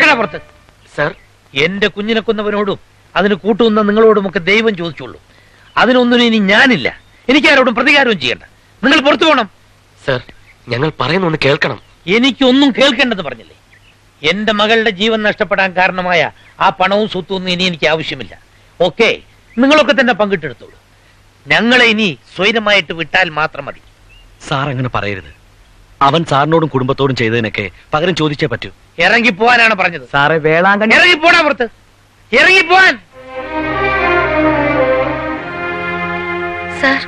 ഇറങ്ങണ പുറത്ത്. സർ, എന്റെ കുഞ്ഞിനെ കൊന്നവനോടും അതിന് കൂട്ടുന്ന നിങ്ങളോടുമൊക്കെ ദൈവം ചോദിച്ചുള്ളൂ. അതിനൊന്നിനും ഇനി ഞാനില്ല. എനിക്കാരോടും പ്രതികാരവും ചെയ്യണ്ട. നിങ്ങൾ പുറത്തു പോകണം. സർ, ഞങ്ങൾ പറയുന്നൊന്ന് കേൾക്കണം. എനിക്കൊന്നും കേൾക്കേണ്ടെന്ന് പറഞ്ഞില്ലേ? എന്റെ മകളുടെ ജീവൻ നഷ്ടപ്പെടാൻ കാരണമായ ആ പണവും സ്വത്തും ഇനി എനിക്ക് ആവശ്യമില്ല. ഓക്കെ, നിങ്ങളൊക്കെ തന്നെ പങ്കിട്ടെടുത്തോളൂ. ഞങ്ങളെ ഇനി സ്വൈരമായിട്ട് വിട്ടാൽ മാത്രം മതി. സാർ അങ്ങനെ പറയരുത്. അവൻ സാറിനോടും കുടുംബത്തോടും ചെയ്തതിനൊക്കെ പകരം ചോദിച്ചേ പറ്റൂ. ഇറങ്ങിപ്പോവാനാണ് പറഞ്ഞത്. സാറെ വേളാങ്കണ്ണി. ഇറങ്ങിപ്പോടാ പുറത്ത്, ഇറങ്ങിപ്പോവാൻ. സാർ,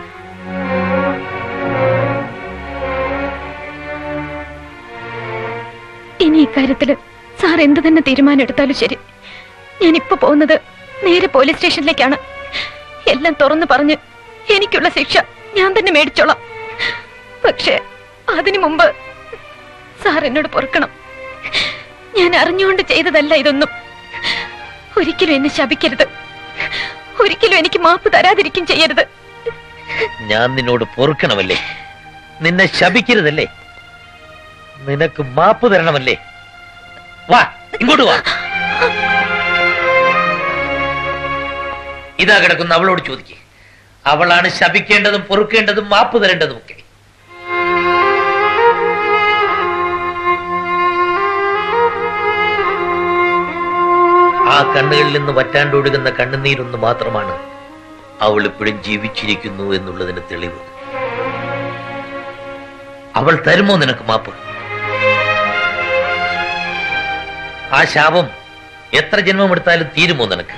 ഇനി ഇക്കാര്യത്തില് സാർ എന്ത് തന്നെ തീരുമാനം എടുത്താലും ശരി, ഞാനിപ്പോ പോകുന്നത് നേരെ പോലീസ് സ്റ്റേഷനിലേക്കാണ്. എല്ലാം തുറന്നു പറഞ്ഞ് എനിക്കുള്ള ശിക്ഷ ഞാൻ തന്നെ മേടിച്ചോളാം. പക്ഷെ അതിനു മുമ്പ് സാർ എന്നോട് പൊറുക്കണം. ഞാൻ അറിഞ്ഞുകൊണ്ട് ചെയ്തതല്ല ഇതൊന്നും. ഒരിക്കലും എന്നെ ശപിക്കരുത്. ഒരിക്കലും എനിക്ക് മാപ്പ് തരാതിരിക്കും ചെയ്യരുത്. ഞാൻ നിന്നോട് പൊറുക്കണമല്ലേ? നിന്നെ ശപിക്കരുതല്ലേ? നിനക്ക് മാപ്പ് തരണമല്ലേ? വാ, ഇങ്ങോട്ട് വാ. ഇതാ കിടക്കുന്ന അവളോട് ചോദിക്കേ. അവളാണ് ശപിക്കേണ്ടതും പൊറുക്കേണ്ടതും മാപ്പ് തരേണ്ടതും ഒക്കെ. ആ കണ്ണുകളിൽ നിന്ന് വറ്റാണ്ടൊഴുകുന്ന കണ്ണുനീരൊന്ന് മാത്രമാണ് അവൾ ഇപ്പോഴും ജീവിച്ചിരിക്കുന്നു എന്നുള്ളതിന് തെളിവ്. അവൾ തരുമോ നിനക്ക് മാപ്പ്? ആ ശാപം എത്ര ജന്മമെടുത്താലും തീരുമോ നിനക്ക്?